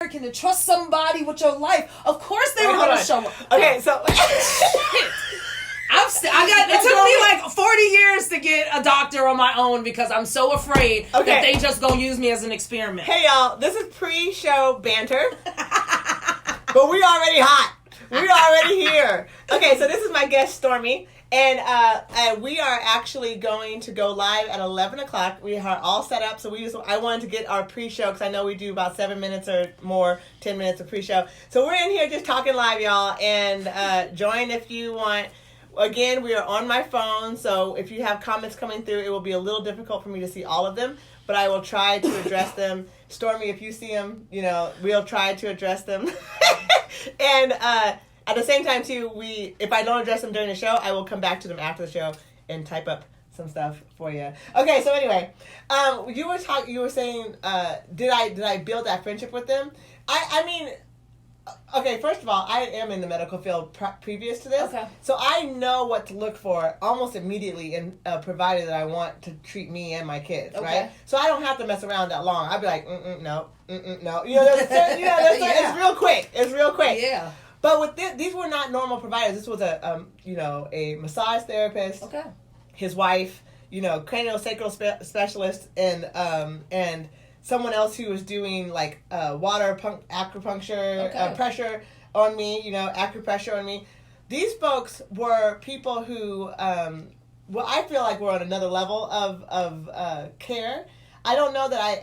American to trust somebody with your life. Of course they were going to show up. Okay, so it took me like 40 years to get a doctor on my own because I'm so afraid that they just gonna use me as an experiment. Hey y'all, this is pre-show banter, but we already hot. We're already here. Okay, so this is my guest Stormy, and we are actually going to go live at 11 o'clock. We are all set up, so I wanted to get our pre-show because I know we do about 7 minutes or more, 10 minutes of pre-show. So we're in here just talking live, y'all, and join if you want. Again, we are on my phone, so if you have comments coming through, it will be a little difficult for me to see all of them, but I will try to address them. Stormy, if you see them, we'll try to address them. And at the same time, too, if I don't address them during the show, I will come back to them after the show and type up some stuff for you. Okay, so anyway, you were saying, did I build that friendship with them? I mean... Okay, first of all, I am in the medical field previous to this. Okay. So I know what to look for almost immediately in a provider that I want to treat me and my kids, right? So I don't have to mess around that long. I'd be like, no. It's real quick. It's real quick. Yeah. But with these were not normal providers. This was a massage therapist. Okay. His wife, craniosacral specialist, and someone else who was doing like water acupuncture pressure on me, acupressure on me. These folks were people who, I feel like we're on another level of care. I don't know that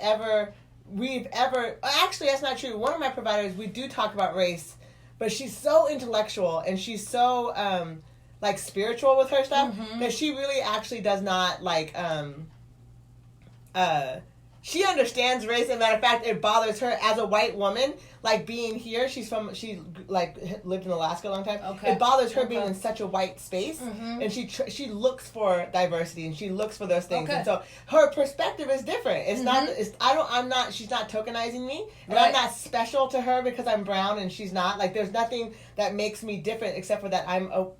actually that's not true. One of my providers, we do talk about race, but she's so intellectual and she's so spiritual with her stuff that she really actually does not she understands race. As a matter of fact, it bothers her as a white woman, being here. She lived in Alaska a long time. Okay. It bothers her being in such a white space, and she looks for diversity and she looks for those things. Okay. And so her perspective is different. It's not. She's not tokenizing me, and I'm not special to her because I'm brown and she's not. There's nothing that makes me different except for that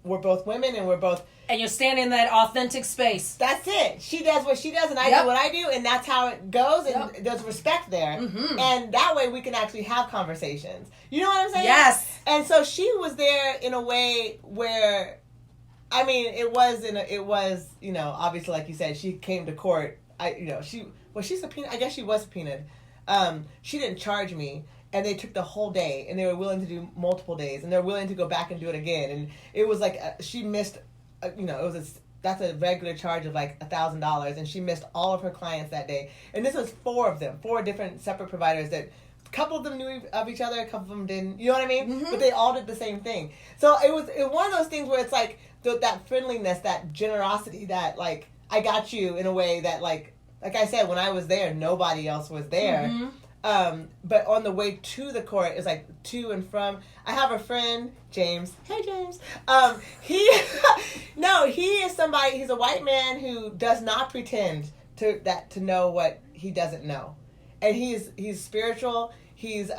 we're both women and we're both. And you're standing in that authentic space. That's it. She does what she does, and I do what I do, and that's how it goes. And there's respect there, and that way we can actually have conversations. You know what I'm saying? Yes. And so she was there in a way where, I mean, it was obviously like you said, she came to court. She's subpoenaed. I guess she was subpoenaed. She didn't charge me. And they took the whole day, and they were willing to do multiple days, and they're willing to go back and do it again. And it was she missed. That's a regular charge of $1,000, and she missed all of her clients that day. And this was 4 of them, 4 different separate providers that a couple of them knew of each other, a couple of them didn't. You know what I mean? Mm-hmm. But they all did the same thing. So it was one of those things where it's that friendliness, that generosity, that I got you in a way that like I said, when I was there, nobody else was there. Mm-hmm. But on the way to the court, it's to and from. I have a friend, James. Hey, James. He is somebody. He's a white man who does not pretend to know what he doesn't know, and he's spiritual. He's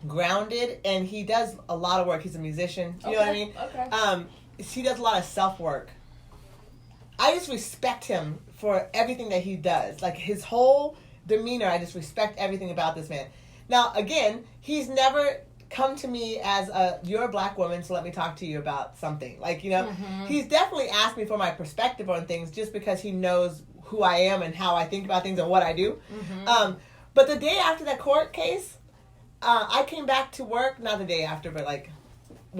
grounded, and he does a lot of work. He's a musician. You know what I mean? Okay. He does a lot of self work. I just respect him for everything that he does. His whole demeanor, I just respect everything about this man. Now, again, he's never come to me as you're a black woman, so let me talk to you about something. He's definitely asked me for my perspective on things just because he knows who I am and how I think about things and what I do. Mm-hmm. But the day after that court case, I came back to work, not the day after, but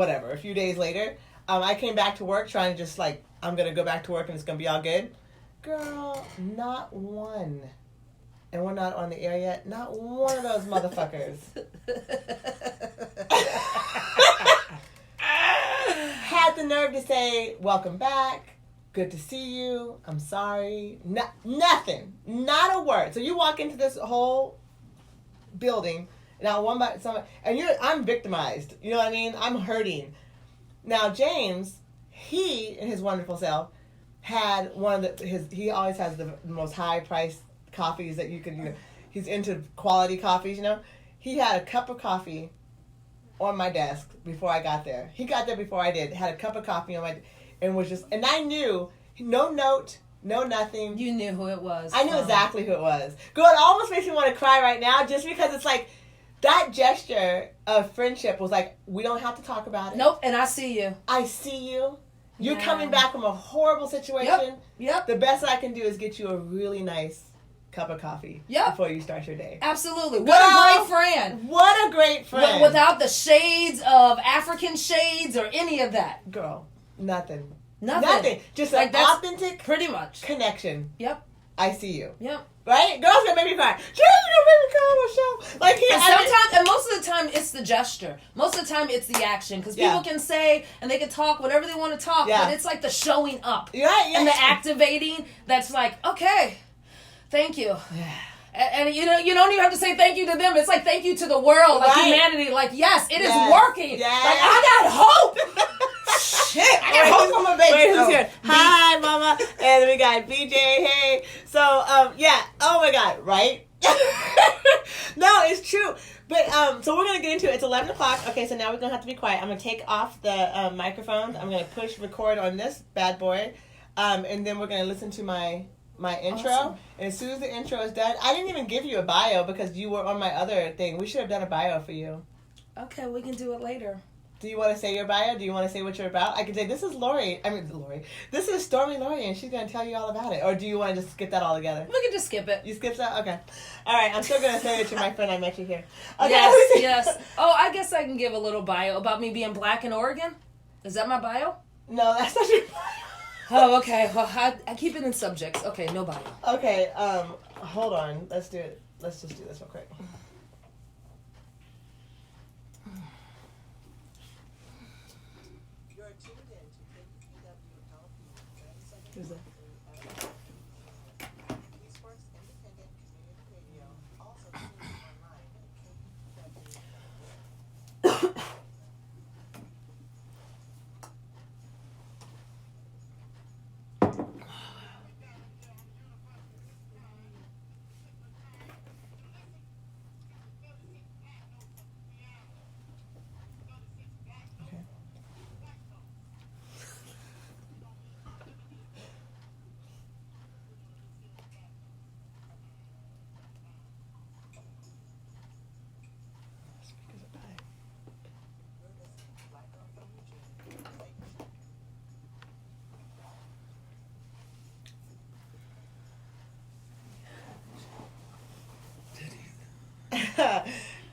a few days later, I came back to work trying to just I'm going to go back to work and it's going to be all good. Girl, not one. And we're not on the air yet. Not one of those motherfuckers had the nerve to say, welcome back. Good to see you. I'm sorry. Nothing. Not a word. So you walk into this whole building, now one by someone, and I'm victimized. You know what I mean? I'm hurting. Now James, he and his wonderful self had he always has the most high priced coffees that you can, he's into quality coffees, He had a cup of coffee on my desk before I got there. He got there before I did. Had a cup of coffee on my, and was just, and I knew, no note, no nothing. You knew who it was. I knew exactly who it was. Girl, it almost makes me want to cry right now just because it's that gesture of friendship was like, we don't have to talk about it. Nope, and I see you. I see you. You're coming back from a horrible situation. Yep. The best I can do is get you a really nice cup of coffee before you start your day. Absolutely. What a great friend. What a great friend. Without the shades of African shades or any of that. Girl, nothing. Just like an authentic pretty much connection. Yep. I see you. Yep. Right? Girls gonna make me cry. She's gonna make me cry on the show. Like and most of the time it's the gesture. Most of the time it's the action. Because people can say and they can talk whatever they want to talk, but it's like the showing up. And the activating that's like, okay, thank you. Yeah. And you don't even have to say thank you to them. It's like thank you to the world, like humanity. Like, yes, it is working. Yes. Like, I got hope. Shit, I got hope for my baby. Wait, who's here? Hi, Mama. And we got BJ. Hey. So, oh my God, right? No, it's true. But, so we're going to get into it. It's 11 o'clock. Okay, so now we're going to have to be quiet. I'm going to take off the microphones. I'm going to push record on this bad boy. And then we're going to listen to my intro. Awesome. And as soon as the intro is done, I didn't even give you a bio because you were on my other thing. We should have done a bio for you. Okay, we can do it later. Do you want to say your bio? Do you want to say what you're about? I can say, this is Lori. This is Stormy Lori, and she's going to tell you all about it. Or do you want to just skip that all together? We can just skip it. You skip that? Okay. All right, I'm still going to say that you're my friend. I met you here. Okay. Yes. Oh, I guess I can give a little bio about me being black in Oregon. Is that my bio? No, that's not your bio. Oh, okay. Well, I keep it in subjects. Okay, no bio. Okay, hold on. Let's do it. Let's just do this real quick. Who's that?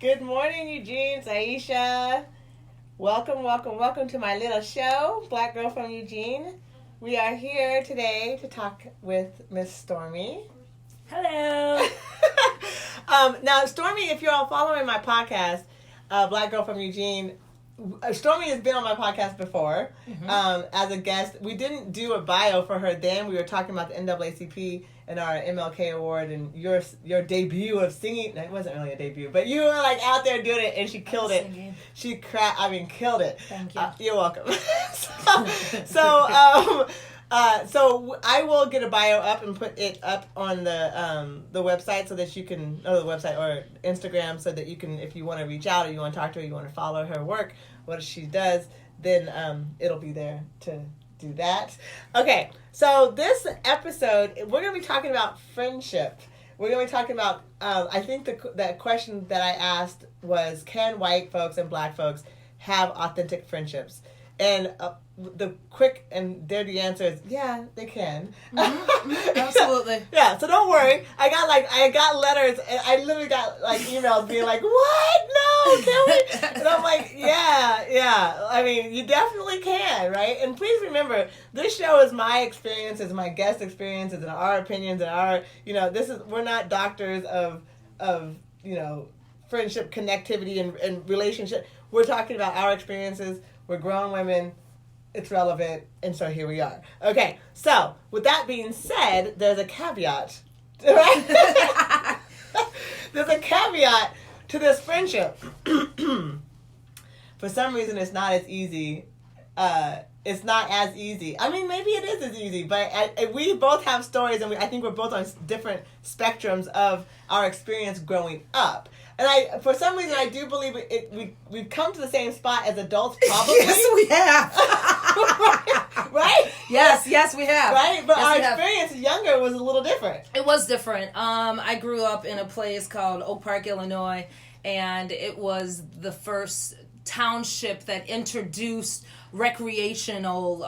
Good morning, Eugene. It's Aisha. Welcome to my little show, Black Girl from Eugene. We are here today to talk with Miss Stormy. Hello. Now, Stormy, if you're all following my podcast, Black Girl from Eugene, Stormy has been on my podcast before as a guest. We didn't do a bio for her then. We were talking about the NAACP and our MLK award and your debut of singing. It wasn't really a debut, but you were like out there doing it and she killed it. She killed it. Thank you. You're welcome. So I will get a bio up and put it up on the website so that you can, or the website or Instagram, so that you can, if you want to reach out or you want to talk to her, you want to follow her work, what she does, then it'll be there to do that. Okay, so this episode, we're going to be talking about friendship. We're going to be talking about, I think the question that I asked was, can white folks and black folks have authentic friendships? And the quick and dirty answer is, yeah, they can. Absolutely. Yeah, so don't worry. I got letters, and I literally got emails being like, what? No, can we? And I'm like, yeah. I mean, you definitely can, right? And please remember, this show is my experiences, my guest experiences, and our opinions, and our, we're not doctors of friendship, connectivity, and relationship. We're talking about our experiences. We're grown women. It's relevant. And so here we are. Okay. So with that being said, there's a caveat. Right? There's a caveat to this friendship. For some reason, it's not as easy. It's not as easy. I mean, maybe it is as easy, but we both have stories, and I think we're both on different spectrums of our experience growing up. And for some reason, I do believe we've come to the same spot as adults, probably. Yes, we have. Right? Yes, we have. Right? But our experience younger was a little different. It was different. I grew up in a place called Oak Park, Illinois, and it was the first township that introduced recreational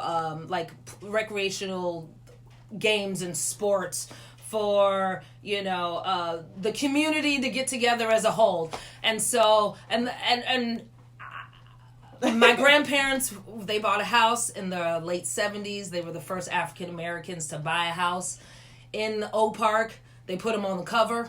games and sports for the community to get together as a whole. And so and my grandparents, they bought a house in the late 70s. They were the first African Americans to buy a house in Oak Park. They put them on the cover.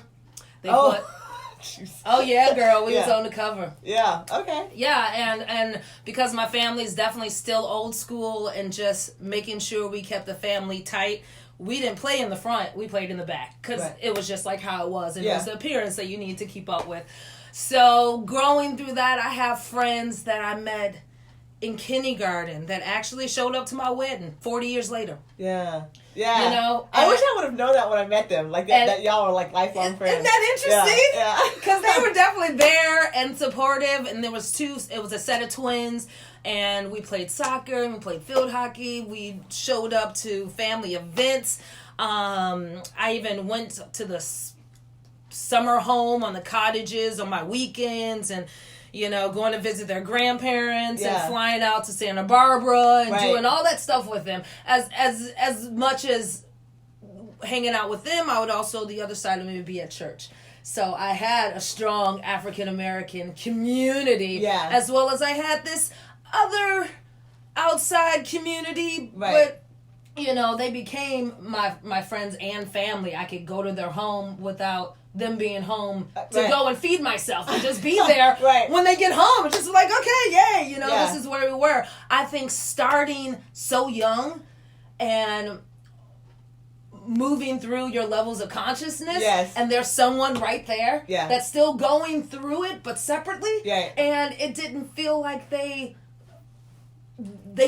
Oh yeah, girl, we was on the cover. Yeah, okay. Yeah, and because my family's definitely still old school and just making sure we kept the family tight, we didn't play in the front, we played in the back. Because it was just like how it was. And it was the appearance that you need to keep up with. So growing through that, I have friends that I met in kindergarten that actually showed up to my wedding 40 years later. Yeah. Yeah. I wish I would have known that when I met them. Like that y'all are like lifelong friends. Isn't that interesting? Yeah. Because they were definitely there and supportive. And it was a set of twins. And we played soccer and we played field hockey. We showed up to family events. I even went to the summer home on the cottages on my weekends and going to visit their grandparents and flying out to Santa Barbara and doing all that stuff with them. As much as hanging out with them, I would also, the other side of me would be at church. So I had a strong African American community as well as I had this other outside community, but they became my friends and family. I could go to their home without them being home to go and feed myself and just be there when they get home. It's just like, okay, yay, this is where we were. I think starting so young and moving through your levels of consciousness and there's someone right there that's still going through it but separately and it didn't feel like they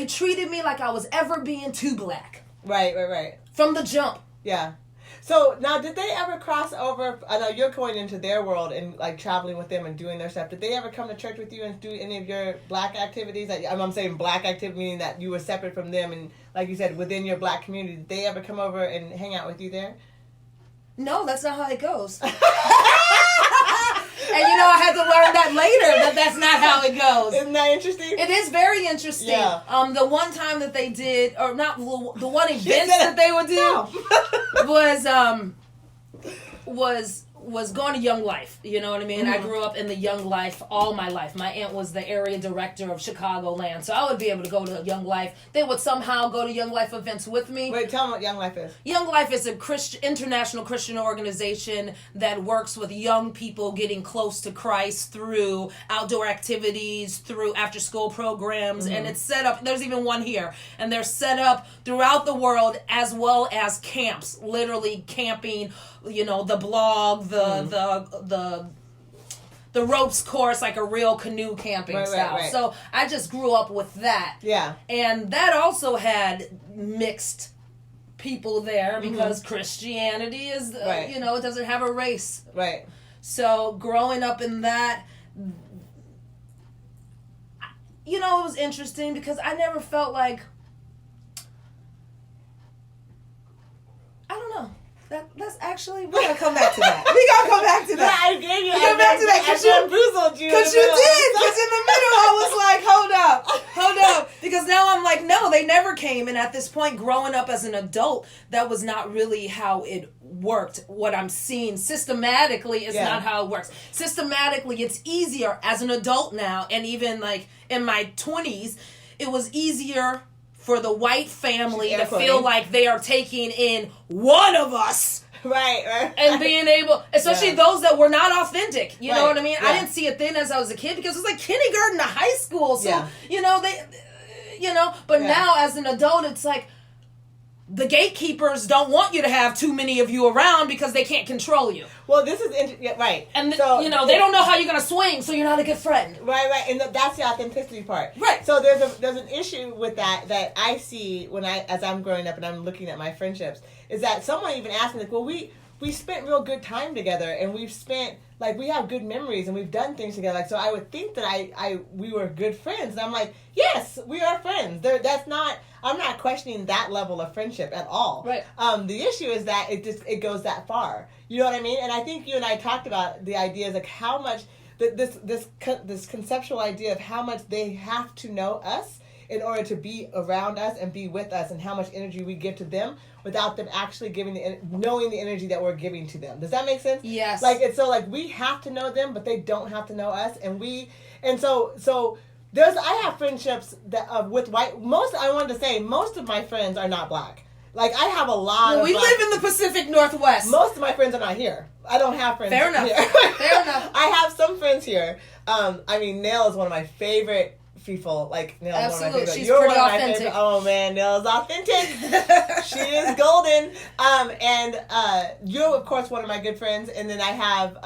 treated me like I was ever being too black. Right. From the jump. Yeah. So now, did they ever cross over? I know you're going into their world and like traveling with them and doing their stuff. Did they ever come to church with you and do any of your black activities? I'm saying black activity, meaning that you were separate from them and, like you said, within your black community. Did they ever come over and hang out with you there? No, that's not how it goes. And I had to learn that later, that's not how it goes. Isn't that interesting? It is very interesting. Yeah. The one time that they did, or not, the one event that they would do was going to Young Life. You know what I mean? Mm-hmm. I grew up in the Young Life all my life. My aunt was the area director of Chicagoland, so I would be able to go to Young Life. They would somehow go to Young Life events with me. Wait, tell them what Young Life is. Young Life is an international Christian organization that works with young people getting close to Christ through outdoor activities, through after-school programs, and it's set up, there's even one here, and they're set up throughout the world as well as camps, literally camping, the blog, the ropes course, like a real canoe camping style. Right. So I just grew up with that. Yeah. And that also had mixed people there because Christianity is, it doesn't have a race. Right. So growing up in that, it was interesting because I never felt like, I don't know. That's actually, we're going to come back to that. Yeah, I gave you. Come back to that. Because you bamboozled you. Because you did. Because in the middle, I was like, hold up. Because now I'm like, no, they never came. And at this point, growing up as an adult, that was not really how it worked. What I'm seeing systematically is not how it works. Systematically, it's easier as an adult now. And even like in my 20s, it was easier for the white family to feel like they are taking in one of us. Right. And being able, especially those that were not authentic. You know what I mean? Yeah. I didn't see it then as I was a kid because it was like kindergarten to high school. So, but now as an adult, it's like, the gatekeepers don't want you to have too many of you around because they can't control you. Well, this is right. And they don't know how you're going to swing, so you're not a good friend. Right. And that's the authenticity part. Right. So there's an issue with that I see as I'm growing up and I'm looking at my friendships, is that someone even asked me, like, well, we spent real good time together and we've spent, like, we have good memories and we've done things together. Like, so I would think that we were good friends. And I'm like, yes, we are friends. I'm not questioning that level of friendship at all. Right. The issue is that it goes that far. You know what I mean? And I think you and I talked about the ideas like how much this conceptual idea of how much they have to know us in order to be around us and be with us, and how much energy we give to them without them actually knowing the energy that we're giving to them. Does that make sense? Yes. Like, it's so like we have to know them, but they don't have to know us, so I have friendships that with white. Most of my friends are not black. Like, I have a lot. We live in the Pacific Northwest. Most of my friends are not here. I don't have friends. Fair enough. Here. Fair enough. I have some friends here. Nell is one of my favorite people. Like, Nell is one of my favorite. She's pretty authentic. Oh man, Nell is authentic. She is golden. You're of course one of my good friends, and then I have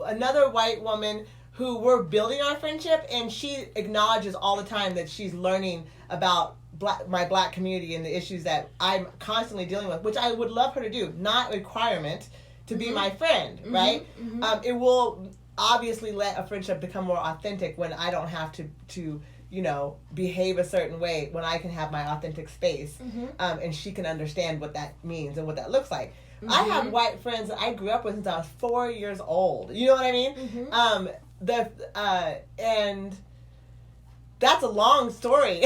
another white woman who we're building our friendship, and she acknowledges all the time that she's learning about my black community and the issues that I'm constantly dealing with, which I would love her to do. Not a requirement to be my friend, right? It will obviously let a friendship become more authentic when I don't have to behave a certain way, when I can have my authentic space, and she can understand what that means and what that looks like. I have white friends that I grew up with since I was 4 years old. You know what I mean? And that's a long story,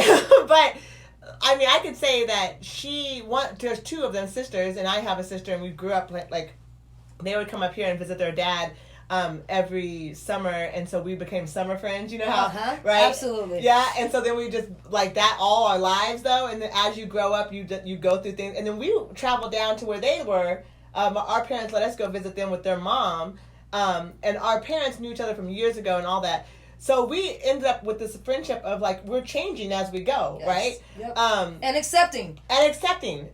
but I mean, I could say that there's two of them sisters, and I have a sister, and we grew up like they would come up here and visit their dad every summer, and so we became summer friends. You know how, right? Absolutely. Yeah, and so then we just like that all our lives though, and then as you grow up, you go through things, and then we traveled down to where they were. Our parents let us go visit them with their mom, and our parents knew each other from years ago and all that. So we ended up with this friendship of like, we're changing as we go, right? Yep. And accepting.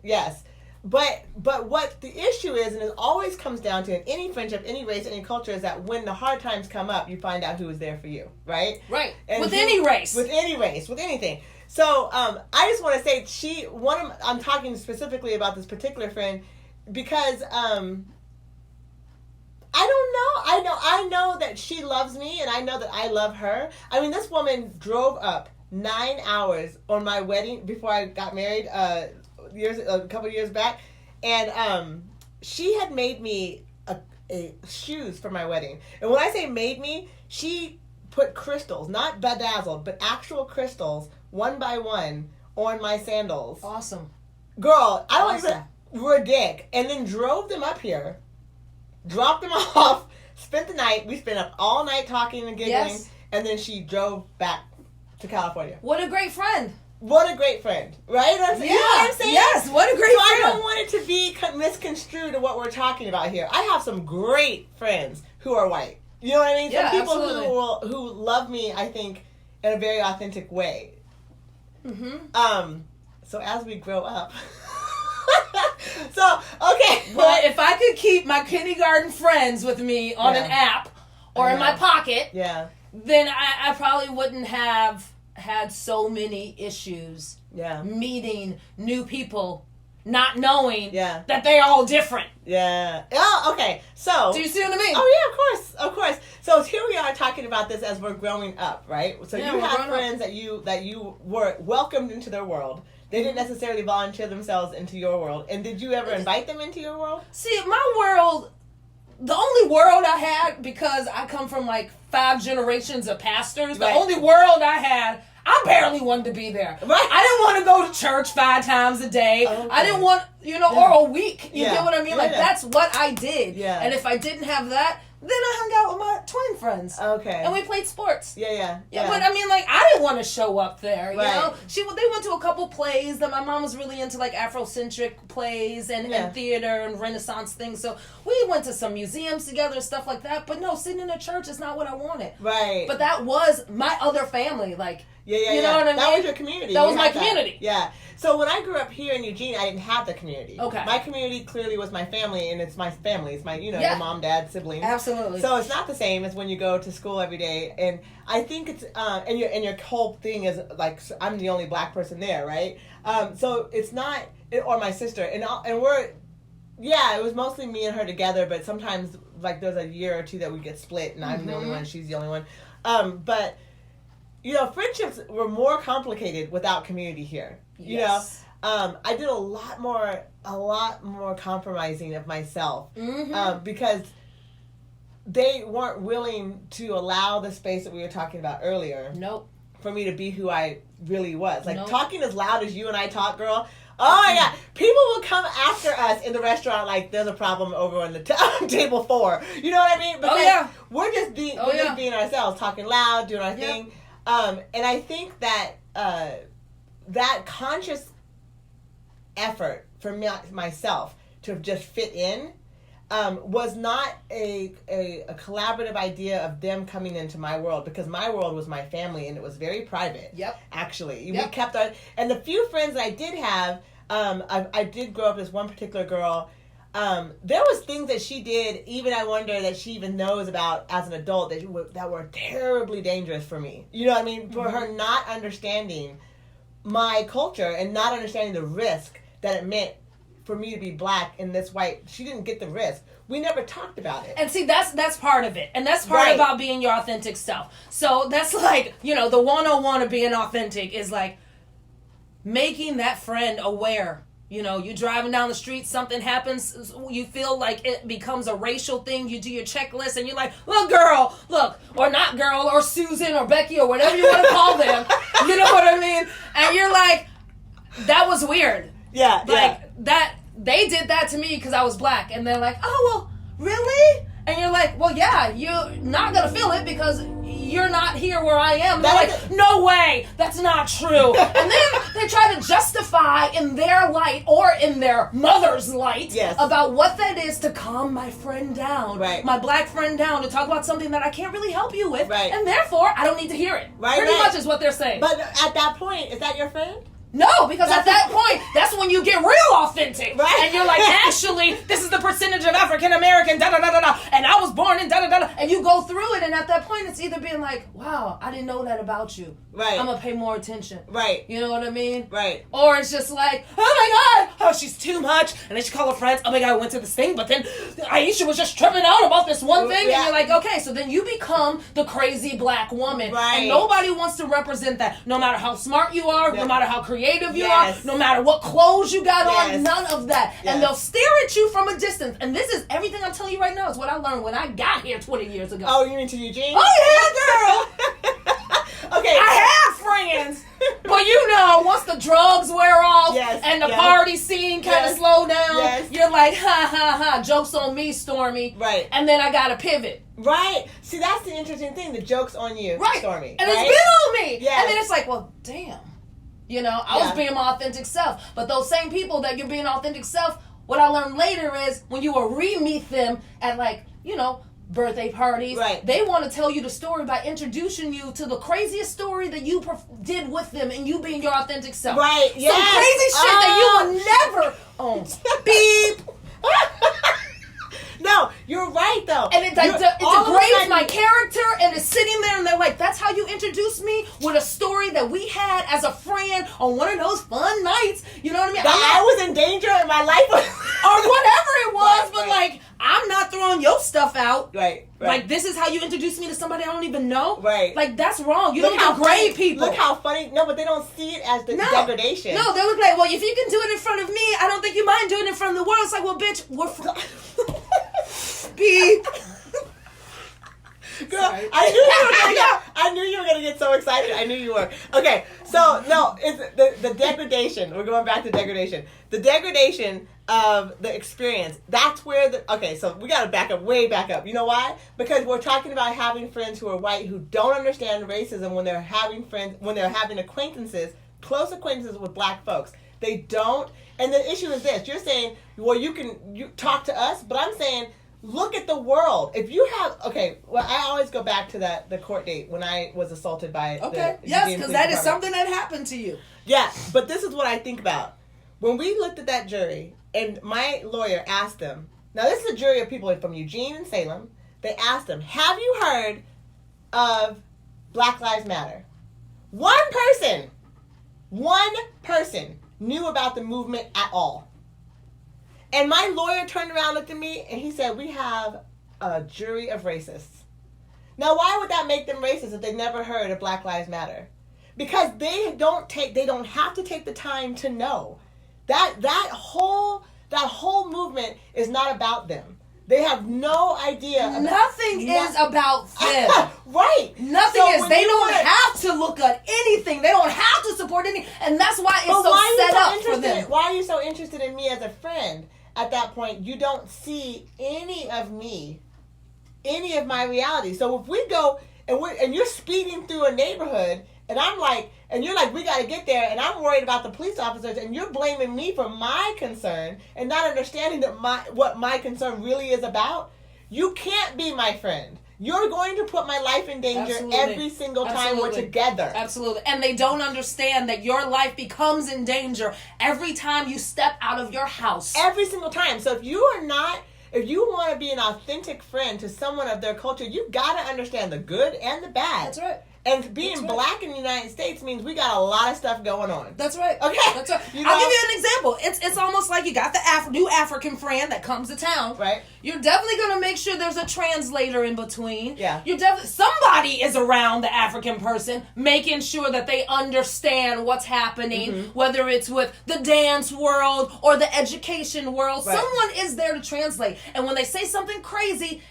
Yes. But what the issue is, and it always comes down to in any friendship, any race, any culture, is that when the hard times come up, you find out who is there for you, right? Right. And any race. With any race, with anything. So I just want to say I'm talking specifically about this particular friend because I know that she loves me, and I know that I love her. I mean, this woman drove up 9 hours on my wedding before I got married a couple years back, and she had made me a shoes for my wedding. And when I say made me, she put crystals, not bedazzled, but actual crystals, one by one, on my sandals. Awesome. Girl, I don't even ridiculous. And then drove them up here, dropped them off, spent the night. We spent up all night talking and giggling, and then she drove back to California. What a great friend. What a great friend, right? You know what I'm saying? Yes, what a great friend. I don't want it to be misconstrued to what we're talking about here. I have some great friends who are white. You know what I mean? Some people who love me, I think, in a very authentic way. So as we grow up... Well, if I could keep my kindergarten friends with me on an app or in my pocket, then I probably wouldn't have had so many issues meeting new people, not knowing that they're all different. Yeah. Oh, okay. So... Do you see what I mean? Oh, yeah, of course. So here we are talking about this as we're growing up, right? So you have friends that you were welcomed into their world. They didn't necessarily volunteer themselves into your world. And did you ever invite them into your world? See, my world, the only world I had, because I come from like 5 generations of pastors, the only world I had, I barely wanted to be there. Right. I didn't want to go to church 5 times a day. Okay. I didn't want, or a week. You get what I mean? That's what I did. Yeah. And if I didn't have that, then I hung out with my twin friends. Okay. And we played sports. Yeah. But I mean, like, I didn't want to show up there, you know? They went to a couple plays. That my mom was really into, like, Afrocentric plays and theater and Renaissance things. So we went to some museums together and stuff like that. But no, sitting in a church is not what I wanted. Right. But that was my other family. Like, you know what I mean? That was your community. That was my community. Yeah. So when I grew up here in Eugene, I didn't have the community. Okay. My community clearly was my family, and it's my family. It's my, your mom, dad, siblings. Absolutely. So it's not the same as when you go to school every day. And I think it's, and your whole thing is like, I'm the only black person there, right? So it's not, or my sister. And we're, it was mostly me and her together, but sometimes, like, there's a year or two that we get split, and I'm the only one, she's the only one. But, friendships were more complicated without community here. Yes. I did a lot more compromising of myself because they weren't willing to allow the space that we were talking about earlier. Nope. For me to be who I really was. Like, nope. talking as loud as you and I talk, girl. Oh my God. People will come after us in the restaurant like there's a problem over on the table 4. You know what I mean? Because we're just being ourselves, talking loud, doing our thing. And I think that that conscious effort for myself to just fit in was not a collaborative idea of them coming into my world, because my world was my family and it was very private. Yep. Actually, we kept our, and the few friends that I did have, I did grow up with one particular girl. There was things that she did, even I wonder that she even knows about as an adult that were terribly dangerous for me. You know what I mean? For her not understanding my culture and not understanding the risk that it meant for me to be black in this white. She didn't get the risk. We never talked about it. And see, that's part of it. And that's part about being your authentic self. So that's like, the 101 of being authentic is like making that friend aware. You driving down the street, something happens, you feel like it becomes a racial thing, you do your checklist and you're like, look, girl, look, or not girl, or Susan, or Becky, or whatever you want to call them. You know what I mean? And you're like, that was weird. Yeah, that they did that to me because I was black, and they're like, oh, well, really? And you're like, well, yeah, you're not gonna feel it because you're not here where I am. And they're like, no way, that's not true. And then they try to justify in their light or in their mother's light about what that is to calm my friend down, my black friend down, to talk about something that I can't really help you with, and therefore I don't need to hear it. Pretty much is what they're saying. But at that point, is that your friend? No, because at that point, that's when you get real authentic. Right. And you're like, actually, this is the percentage of African American, da-da-da-da-da, and I was born in da-da-da-da, and you go through it, and at that point, it's either being like, wow, I didn't know that about you. Right. I'm going to pay more attention. Right. You know what I mean? Right. Or it's just like, oh my God, oh, she's too much, and then she call her friends, oh my God, I went to this thing, but then Aisha was just tripping out about this one thing, and you're like, okay, so then you become the crazy black woman. Right. And nobody wants to represent that, no matter how smart you are, no matter how creative you are, no matter what clothes you got on, none of that. And they'll stare at you from a distance. And this is everything I'm telling you right now is what I learned when I got here 20 years ago. Oh, you mean to Eugene? Oh, yeah, girl. Okay. I have friends. But once the drugs wear off and the party scene kind of slow down, you're like, ha, ha, ha, joke's on me, Stormy. Right. And then I got to pivot. Right. See, that's the interesting thing. The joke's on you, Stormy. And it's been on me. Yes. And then it's like, well, damn. I was being my authentic self. But those same people that you're being authentic self, what I learned later is when you will re-meet them at birthday parties, they want to tell you the story by introducing you to the craziest story that you did with them and you being your authentic self. Right, Some crazy shit that you would never own. Beep. No, you're right though. And it degrades my character, and it's sitting there and they're like, that's how you introduced me with a story that we had as a friend on one of those fun nights. You know what I mean? That I was in danger in my life. Or whatever it was, but like, I'm not throwing your stuff out. Right. Like, this is how you introduce me to somebody I don't even know? Right. Like, that's wrong. You don't degrade people. Look how funny. No, but they don't see it as the degradation. No, they look like, well, if you can do it in front of me, I don't think you mind doing it in front of the world. It's like, well, bitch, we're Beep. Girl, I knew you were gonna get so excited. I knew you were. Okay, so no, it's the degradation. We're going back to degradation. The degradation of the experience. That's where so we gotta way back up. You know why? Because we're talking about having friends who are white who don't understand racism when they're having acquaintances, close acquaintances with black folks. They don't. And the issue is this: you're saying, well, you talk to us, but I'm saying, look at the world. If you have, I always go back to the court date when I was assaulted by yes, because that is something that happened to you. Yeah, but this is what I think about. When we looked at that jury, and my lawyer asked them, now this is a jury of people from Eugene and Salem, they asked them, have you heard of Black Lives Matter? One person knew about the movement at all. And my lawyer turned around, looked at me, and he said, we have a jury of racists. Now, why would that make them racist if they never heard of Black Lives Matter? Because they don't have to take the time to know. That whole movement is not about them. They have no idea. Nothing is about them. Right. Nothing is. They don't have to look at anything. They don't have to support anything. And that's why it's set up for them. Why are you so interested in me as a friend? At that point, you don't see any of me, any of my reality. So if we go and you're speeding through a neighborhood, and I'm like, and you're like, we got to get there, and I'm worried about the police officers, and you're blaming me for my concern and not understanding that what my concern really is about, you can't be my friend. You're going to put my life in danger every single time we're together. Absolutely. And they don't understand that your life becomes in danger every time you step out of your house. Every single time. So if you want to be an authentic friend to someone of their culture, you got to understand the good and the bad. That's right. And being black in the United States means we got a lot of stuff going on. That's right. Okay. That's right. I'll give you an example. It's almost like you got the new African friend that comes to town. Right. You're definitely going to make sure there's a translator in between. Yeah. Somebody is around the African person, making sure that they understand what's happening, whether it's with the dance world or the education world. Right. Someone is there to translate. And when they say something crazy,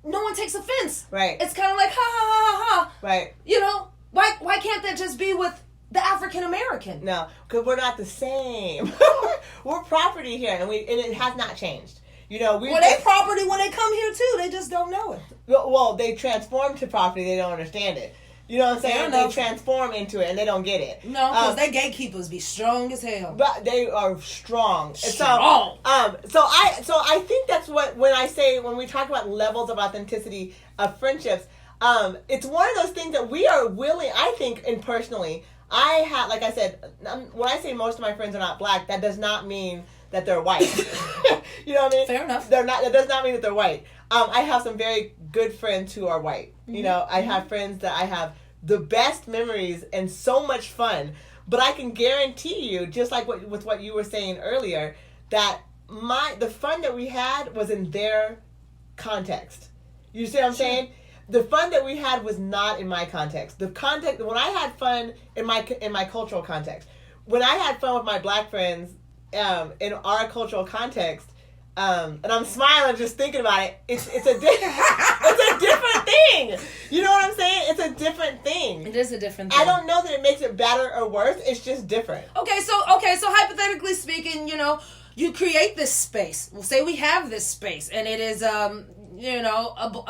no one takes offense. Right. It's kind of like, ha, ha, ha, ha, ha. Right. You know, why can't that just be with the African American? No, because we're not the same. We're property here, and it has not changed. You know, they property when they come here, too. They just don't know it. Well, they transform to property. They don't understand it. You know what I'm saying? They transform into it, and they don't get it. No, because they gatekeepers be strong as hell. But they are strong. Strong. So I think that's what when we talk about levels of authenticity of friendships, it's one of those things that we are willing. I think, and personally, I have, like I said, when I say most of my friends are not black, that does not mean that they're white. You know what I mean? Fair enough. They're not. That does not mean that they're white. I have some very good friends who are white. You know, I have friends that I have the best memories and so much fun. But I can guarantee you, just like with what you were saying earlier, that the fun that we had was in their context. You see what I'm saying? The fun that we had was not in my context. The context when I had fun in my cultural context, when I had fun with my black friends in our cultural context, and I'm smiling just thinking about it. It's a different thing. You know what I'm saying? It's a different thing. It is a different thing. I don't know that it makes it better or worse. It's just different. Okay, so hypothetically speaking, you know, you create this space. We'll say we have this space, and it is a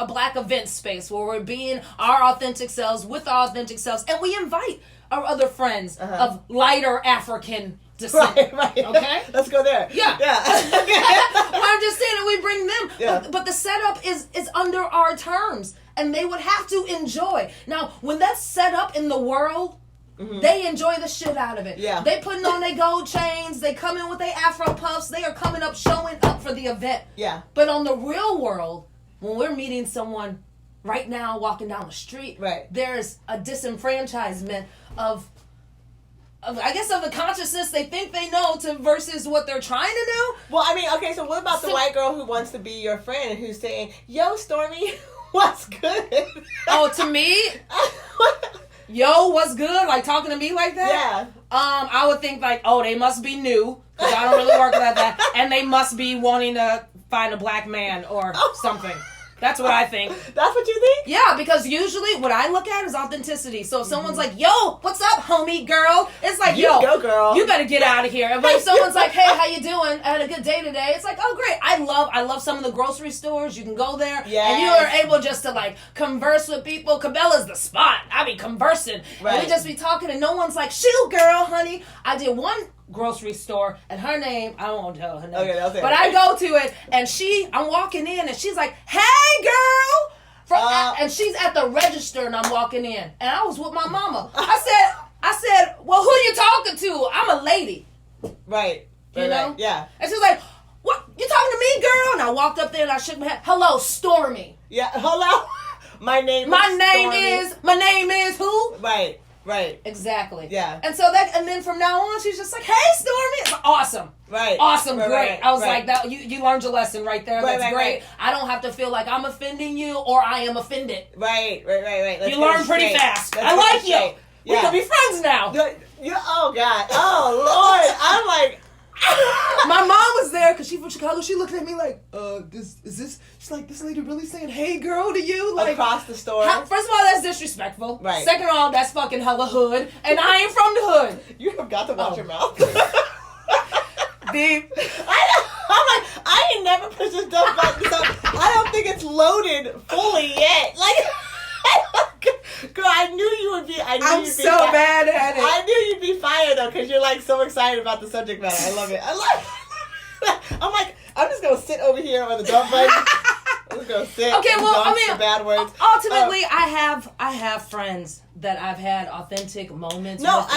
black event space where we're being our authentic selves with our authentic selves, and we invite our other friends of lighter African descent. Right. Okay? Let's go there. Yeah. Well, I'm just saying that we bring them. Yeah. But the setup is under our terms. And they would have to enjoy. Now, when that's set up in the world, they enjoy the shit out of it. Yeah. They putting on their gold chains. They come in with their Afro puffs. They are coming up, showing up for the event. Yeah. But on the real world, when we're meeting someone right now walking down the street, there's a disenfranchisement of the consciousness they think they know versus what they're trying to do. Well, I mean, okay, so what about the white girl who wants to be your friend and who's saying, yo, Stormy, what's good? Oh, to me? Yo, what's good? Like talking to me like that? Yeah. I would think like, oh, they must be new, because I don't really work like that, and they must be wanting to find a black man or something. That's what I think. That's what you think? Yeah, because usually what I look at is authenticity. So if someone's like, yo, what's up, homie, girl? It's like, you go, girl. You better get out of here. But if someone's like, hey, how you doing? I had a good day today. It's like, oh, great. I love some of the grocery stores. You can go there. Yes. And you are able just to, like, converse with people. Cabela's the spot. I be conversing. Right. And we just be talking, and no one's like, shoot, girl, honey. I did one grocery store, and her name, I won't tell her name, okay. but I go to it, and I'm walking in, and she's like, hey, girl, and she's at the register, and I'm walking in, and I was with my mama. I said, well, who you talking to? I'm a lady. Right. You know? Right. Yeah. And she's like, what, you talking to me, girl? And I walked up there, and I shook my head. Hello, Stormy. Yeah, hello. My name is who? Right. Exactly. Yeah. And then from now on, she's just like, hey, Stormy. It's like, awesome. Right. Awesome. Great. Right. I was like, that. You learned your lesson right there. That's great. Right. I don't have to feel like I'm offending you or I am offended. Right. You learn pretty fast. I like you. We could be friends now. Oh, God. Oh, Lord. I'm like, My mom was there because she's from Chicago. She looked at me like, she's like, this lady really saying, hey, girl, to you? Like, across the store? First of all, that's disrespectful. Right. Second of all, that's fucking hella hood. And I ain't from the hood. You have got to watch your mouth. Deep. I'm like, I ain't never pushed this dumb button. I don't think it's loaded fully yet. Like, girl, I knew you would be. I'm so bad at it. I knew you'd be fired though, because you're like so excited about the subject matter. I love it. I'm like, I'm just gonna sit over here on the dump button. I'm just gonna sit. Okay, well, I mean, the bad words. Ultimately, I have friends that I've had authentic moments. I'm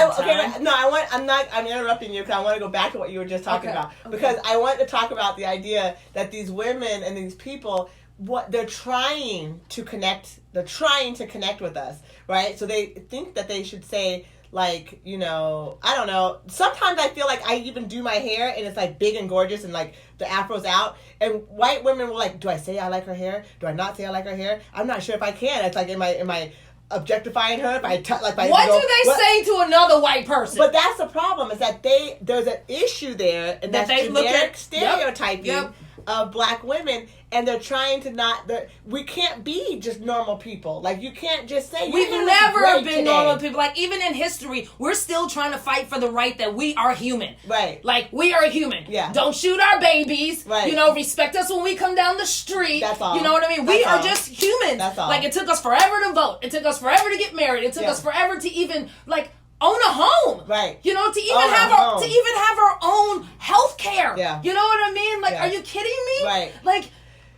interrupting you because I want to go back to what you were just talking about, because I want to talk about the idea that these women and these people, what they're trying to connect with us, right? So they think that they should say, like, you know, I don't know. Sometimes I feel like I even do my hair and it's like big and gorgeous and like the afro's out, and white women will like, do I say I like her hair? Do I not say I like her hair? I'm not sure if I can. It's like, am I objectifying her? What do they say to another white person? But that's the problem, is that there's an issue there, and that's generic stereotyping of black women, and they're trying to we can't be just normal people. Like, you can't just say, we've never been normal people. Like, even in history, we're still trying to fight for the right that we are human. Right. Like, we are human. Yeah. Don't shoot our babies. Right. You know, respect us when we come down the street. That's all. You know what I mean? We are just humans. That's all. Like, it took us forever to vote. It took us forever to get married. It took us forever to even, like, own a home. Right. You know, to even have our own health care. Yeah. You know what I mean? Like, are you kidding me? Right. Like,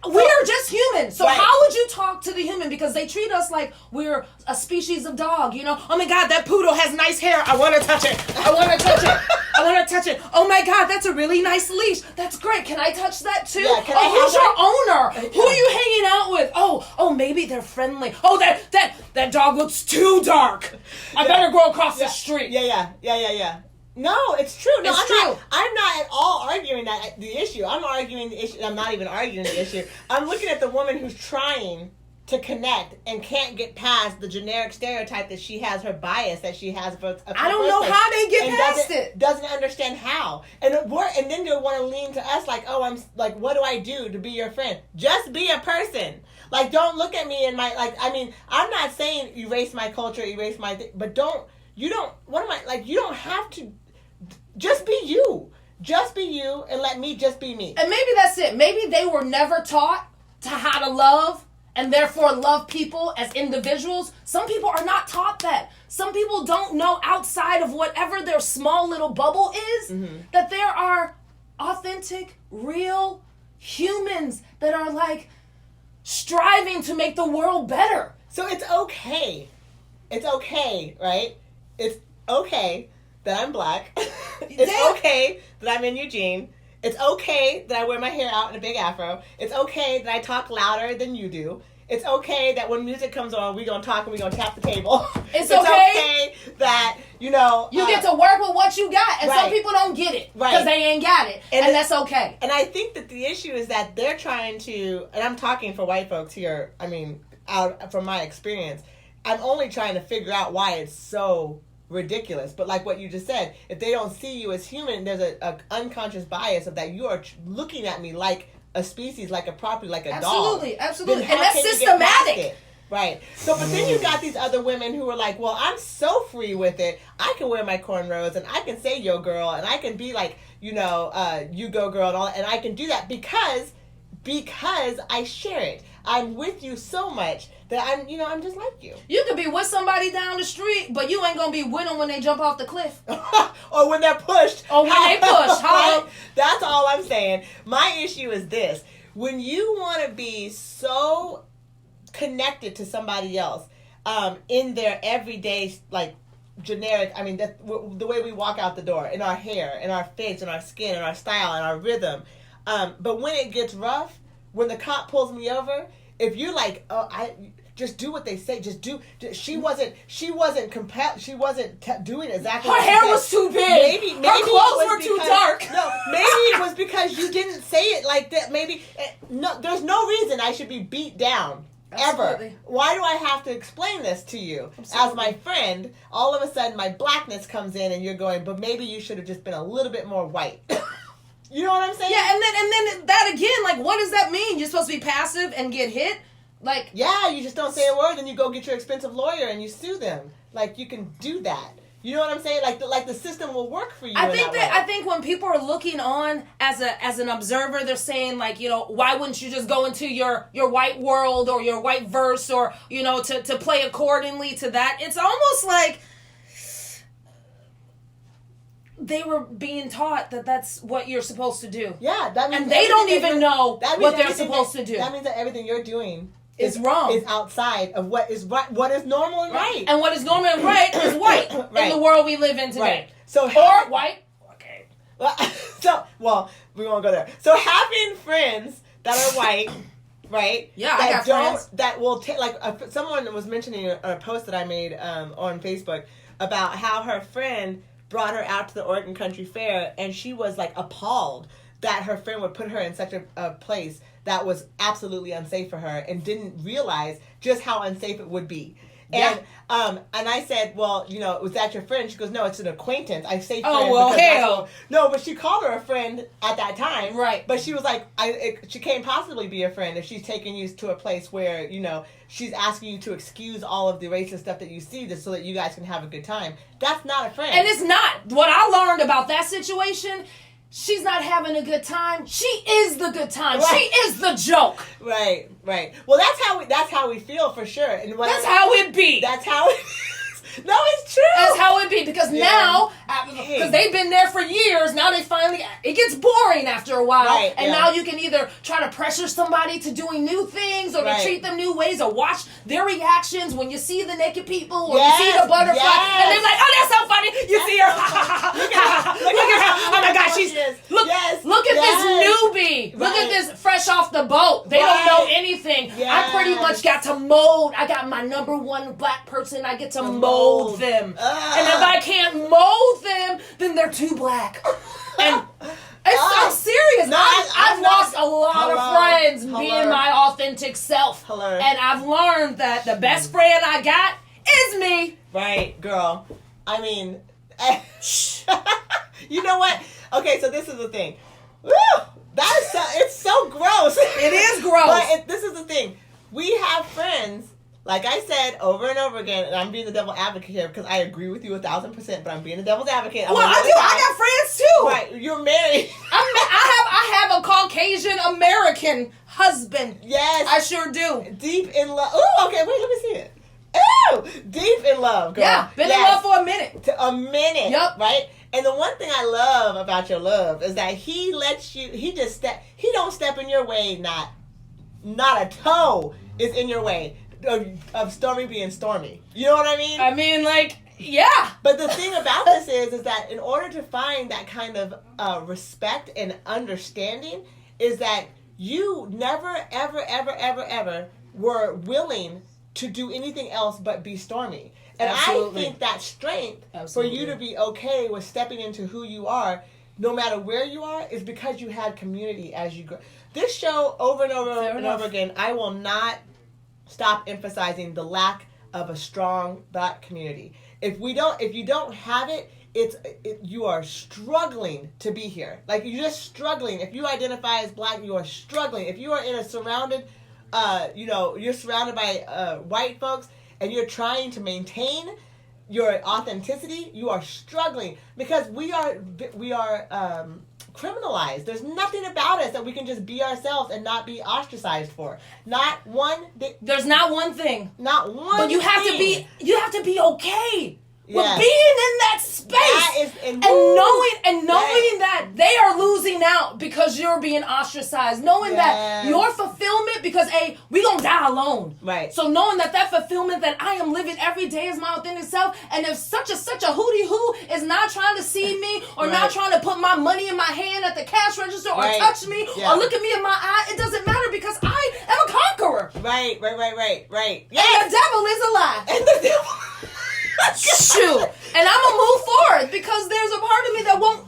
we are just humans. So how would you talk to the human? Because they treat us like we're a species of dog, you know? Oh my God, that poodle has nice hair. I want to touch it. I want to touch it. I want to touch it. Oh my God, that's a really nice leash. That's great. Can I touch that too? Yeah, who's your owner? Who are you hanging out with? Oh, maybe they're friendly. Oh, that dog looks too dark. I better go across the street. Yeah. No, it's true. No, true. I'm not at all arguing the issue. I'm arguing the issue. I'm not even arguing the issue. I'm looking at the woman who's trying to connect and can't get past the generic stereotype that she has, her bias that she has. I don't know how they get past it. Doesn't understand how. And then they want to lean to us like, oh, I'm like, what do I do to be your friend? Just be a person. Like, don't look at me and I'm not saying erase my culture, erase my but you don't have to. Just be you. Just be you, and let me just be me. And maybe that's it. Maybe they were never taught to how to love, and therefore love people as individuals. Some people are not taught that. Some people don't know outside of whatever their small little bubble is, that there are authentic, real humans that are like striving to make the world better. So it's okay. It's okay, right? It's okay that I'm black. It's okay that I'm in Eugene. It's okay that I wear my hair out in a big afro. It's okay that I talk louder than you do. It's okay that when music comes on, we're going to talk and we're going to tap the table. It's okay that, you know... You get to work with what you got. And some people don't get it. Because they ain't got it. And that's okay. And I think that the issue is that they're trying to... And I'm talking for white folks here. I mean, out from my experience. I'm only trying to figure out why it's so ridiculous. But like what you just said, if they don't see you as human, there's a unconscious bias of that you are looking at me like a species, like a property, like a dog. Absolutely. And that's systematic. Right. So, but then you got these other women who are like, well, I'm so free with it. I can wear my cornrows and I can say yo girl and I can be like, you know, you go girl and all, and I can do that because I share it. I'm with you so much that I'm just like you. You could be with somebody down the street, but you ain't gonna be with them when they jump off the cliff. Or when they're pushed. Or when they push. Right? That's all I'm saying. My issue is this. When you want to be so connected to somebody else in their everyday, like, generic, I mean, the way we walk out the door, in our hair, in our face, in our skin, in our style, in our rhythm. But when it gets rough, when the cop pulls me over, if you're like, oh, just do what they say, she wasn't compelled, she wasn't doing exactly her hair was too big. Maybe her clothes were too dark. No, maybe it was because you didn't say it like that. Maybe, no, there's no reason I should be beat down. Absolutely. Ever. Why do I have to explain this to you? Absolutely. As my friend, all of a sudden my blackness comes in and you're going, but maybe you should have just been a little bit more white. You know what I'm saying? Yeah, and then that again, like, what does that mean? You're supposed to be passive and get hit? Like, yeah, you just don't say a word, then you go get your expensive lawyer and you sue them. Like, you can do that. You know what I'm saying? Like the system will work for you. I think when people are looking on as an observer, they're saying, like, you know, why wouldn't you just go into your white world or your white verse, or, you know, to play accordingly to that? It's almost like they were being taught that that's what you're supposed to do. Yeah, that means, and they don't even know what they're supposed to do. That means that everything you're doing is wrong. Is outside of what is right, what is normal and right. And what is normal and right is white in the world we live in today. Right. So or white. Okay. We won't go there. So having friends that are white, right? Yeah, I got friends that will take. Like someone was mentioning a post that I made on Facebook about how her friend brought her out to the Oregon Country Fair, and she was like appalled that her friend would put her in such a place that was absolutely unsafe for her, and didn't realize just how unsafe it would be. Yeah. And I said, well, you know, was that your friend? She goes, no, it's an acquaintance. I say friend. Oh, well, hell. No, but she called her a friend at that time. Right. But she was like, she can't possibly be a friend if she's taking you to a place where, you know, she's asking you to excuse all of the racist stuff that you see just so that you guys can have a good time. That's not a friend. And it's not. What I learned about that situation, she's not having a good time. She is the good time. Right. She is the joke. Right. Well, that's how we feel for sure. And that's how it be. That's how it No, it's true. That's how it be, because now, because they've been there for years, now they finally, it gets boring after a while, right, and now you can either try to pressure somebody to doing new things, or to treat them new ways, or watch their reactions when you see the naked people, or you see the butterfly, and they're like, oh, that's so funny, you see her, look at her, oh my gosh, she's, look at this newbie, look at this fresh off the boat, they don't know anything, I pretty much got to mold, I got my number one black person, I get to mold them. And if I can't mold them, then they're too black. And I'm serious. No, I've lost a lot of friends being my authentic self. And I've learned that the best friend I got is me. Right, girl. I mean, you know what? Okay, so this is the thing. Woo! That is it's so gross. It is gross. But this is the thing. We have friends, like I said over and over again, and I'm being the devil advocate here because I agree with you 1,000%, but I'm being the devil's advocate. Well, I do. I got friends too. Right, you're married. I have a Caucasian American husband. Yes, I sure do. Deep in love. Ooh, okay. Wait, let me see it. Ooh, deep in love, girl. Yeah, been in love for a minute. A minute. Yep. Right. And the one thing I love about your love is that he lets you. He don't step in your way. Not a toe is in your way of Stormy being Stormy. You know what I mean? I mean, like, yeah. But the thing about this is that in order to find that kind of respect and understanding, is that you never, ever, ever, ever, ever were willing to do anything else but be Stormy. And absolutely. I think that strength for you to be okay with stepping into who you are, no matter where you are, is because you had community as you grow. This show, over and over and over again, I will not stop emphasizing the lack of a strong black community. If you don't have it, you are struggling to be here. Like, you're just struggling. If you identify as black, you are struggling. If you are in a surrounded, you're surrounded by white folks, and you're trying to maintain your authenticity, you are struggling because we are criminalized. There's nothing about us that we can just be ourselves and not be ostracized for. Not one. There's not one thing. Not one. But you have to be okay with being in that space and knowing that they are losing out because you're being ostracized. Knowing that your fulfillment, because we gonna die alone. Right. So knowing that fulfillment that I am living every day is my authentic self, and if such a hootie hoo is not trying to see me or not trying to put my money in my hand at the cash register or touch me or look at me in my eye, it doesn't matter because I am a conqueror. Right. Yes. And the devil is a lie. And the devil. Shoot, and I'm gonna move forward because there's a part of me that won't.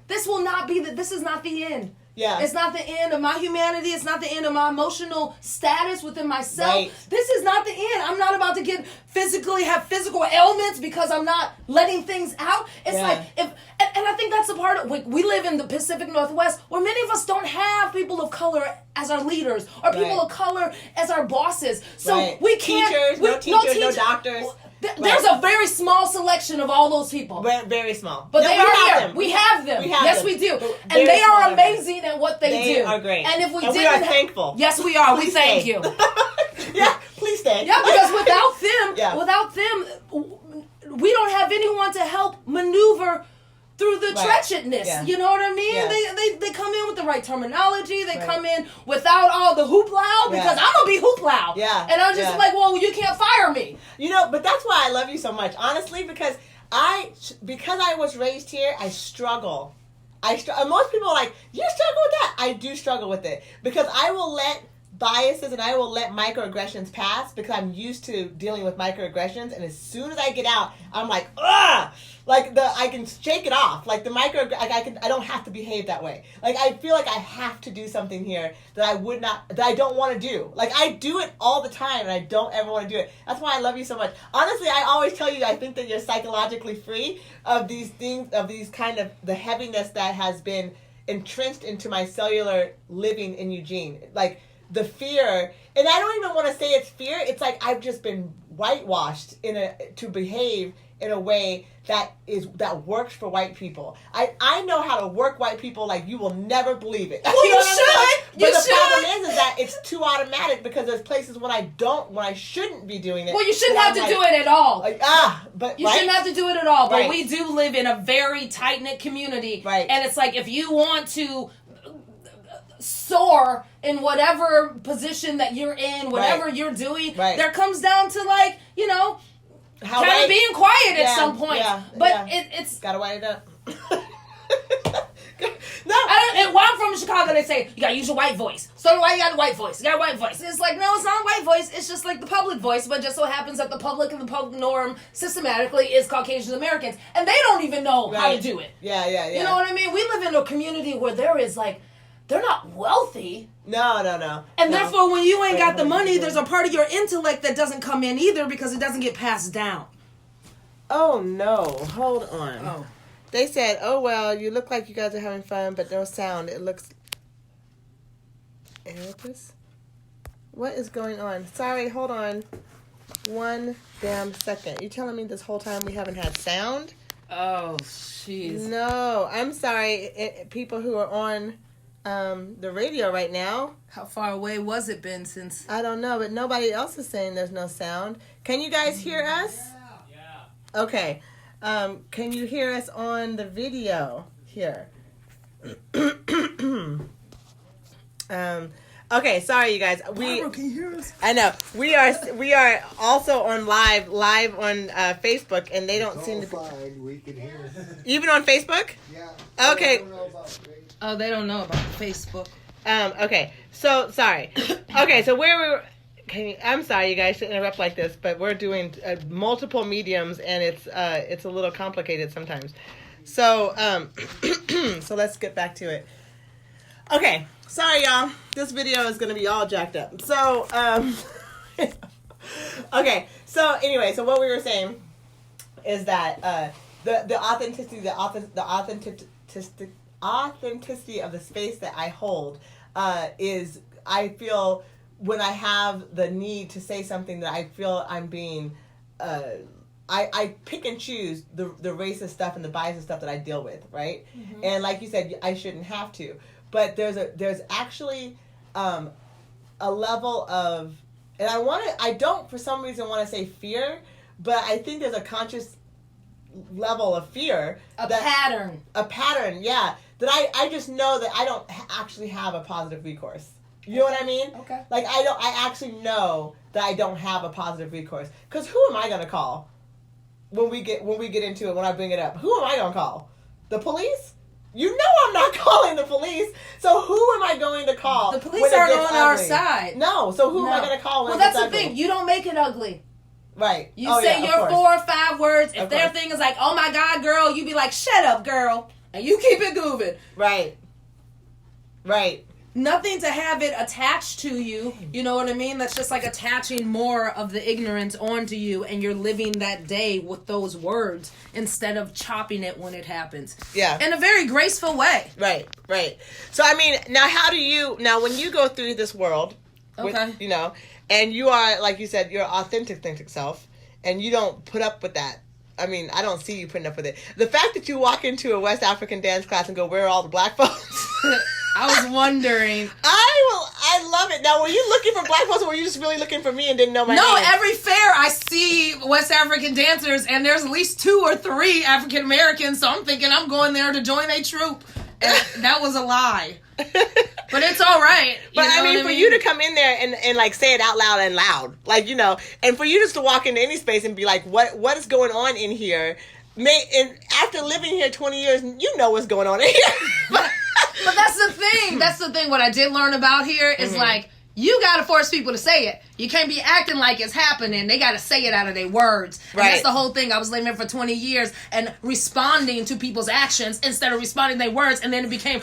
This will not be this is not the end. Yeah, it's not the end of my humanity. It's not the end of my emotional status within myself. Right. This is not the end. I'm not about to get physically have physical ailments because I'm not letting things out. It's like, and I think that's a part of, we live in the Pacific Northwest where many of us don't have people of color as our leaders or people of color as our bosses. So we can't. Teachers, no doctors. There's a very small selection of all those people. Very small. But they are here. We have them. Yes, we do. And they are amazing at what they do. They are great. And if we we are thankful. Yes, we are. We thank you. Yeah, please stay. Yeah, because without them, we don't have anyone to help maneuver through the treacherousness. Yeah. You know what I mean? Yeah. They come in with the right terminology. They come in without all the hoopla because I'm going to be hoopla. Yeah. And I'm just like, well, you can't fire me. You know, but that's why I love you so much, honestly, because I was raised here, I struggle. Most people are like, you struggle with that? I do struggle with it because I will let biases and I will let microaggressions pass because I'm used to dealing with microaggressions, and as soon as I get out, I'm like, ugh! Like I can shake it off. Like I don't have to behave that way. Like I feel like I have to do something here that I don't want to do. Like I do it all the time and I don't ever want to do it. That's why I love you so much. Honestly, I always tell you I think that you're psychologically free of these things, of these kind of the heaviness that has been entrenched into my cellular living in Eugene. Like the fear, and I don't even want to say it's fear. It's like I've just been whitewashed to behave in a way that works for white people. I know how to work white people like you will never believe it. Well, you should. But the problem is that it's too automatic because there's places when I shouldn't be doing it. Well, you shouldn't have to do it at all. But you shouldn't have to do it at all. But we do live in a very tight knit community, right? And it's like if you want to soar in whatever position that you're in, whatever you're doing, there comes down to like, you know, kind of being quiet at some point. But it's gotta write it up. No, while I'm from Chicago, they say you gotta use your white voice. So why you got a white voice? You got a white voice. It's like, no, it's not a white voice. It's just like the public voice, but just so happens that the public and the public norm systematically is Caucasian Americans, and they don't even know how to do it. Yeah. You know what I mean? We live in a community where there is like, they're not wealthy. No. And therefore, when you ain't got the money, there's a part of your intellect that doesn't come in either because it doesn't get passed down. Oh, no. Hold on. Oh. They said, oh, well, you look like you guys are having fun, but no sound. It looks... Erebus? What is going on? Sorry, hold on. One damn second. You telling me this whole time we haven't had sound? Oh, jeez. No, I'm sorry. People who are on... the radio right now. How far away was it been since? I don't know, but nobody else is saying there's no sound. Can you guys hear us? Yeah. Okay. Can you hear us on the video here? Okay, sorry you guys. Barbara, can you hear us? I know. We are also on live on Facebook, and they don't seem to be. We can hear it. Even on Facebook? Yeah. Okay. Oh, they don't know about Facebook. Okay. So sorry. Okay, so where we were. I'm sorry, you guys, to interrupt like this, but we're doing multiple mediums, and it's a little complicated sometimes. So so let's get back to it. Okay, sorry, y'all. This video is going to be all jacked up. So okay. So anyway, so what we were saying is that the authenticity of the space that I hold is, I feel, when I have the need to say something that I feel I'm being, I pick and choose the racist stuff and the biased stuff that I deal with, right? Mm-hmm. And like you said, I shouldn't have to, but there's actually a level of, and I don't for some reason want to say fear, but I think there's a conscious level of fear. A pattern, yeah. That I just know that I don't actually have a positive recourse. You know what I mean? Okay. Like I actually know that I don't have a positive recourse. Because who am I gonna call when we get into it, when I bring it up? Who am I gonna call? The police? You know I'm not calling the police. So who am I going to call? The police aren't on our side. No. So who am I gonna call when it gets ugly? Well, that's the thing. You don't make it ugly. Right. You say your 4 or 5 words. If their thing is like, oh my God, girl, you be like, shut up, girl. And you keep it moving. Right. nothing to have it attached to you. You know what I mean? That's just like attaching more of the ignorance onto you, and you're living that day with those words instead of chopping it when it happens. Yeah. In a very graceful way. Right. So, I mean, now when you go through this world, with, you know, and you are, like you said, your authentic self, and you don't put up with that. I mean, I don't see you putting up with it. The fact that you walk into a West African dance class and go, where are all the black folks? I was wondering. I love it. Now, were you looking for black folks, or were you just really looking for me and didn't know my name? No, every fair I see West African dancers, and there's at least 2 or 3 African Americans, so I'm thinking I'm going there to join a troupe. And that was a lie. But it's all right. But I mean, for you to come in there and like say it out loud and loud, like, you know, and for you just to walk into any space and be like, what is going on in here? And after living here 20 years, you know what's going on in here. But that's the thing. That's the thing. What I did learn about here is like, you got to force people to say it. You can't be acting like it's happening. They got to say it out of their words. And that's the whole thing. I was living here for 20 years and responding to people's actions instead of responding to their words. And then it became,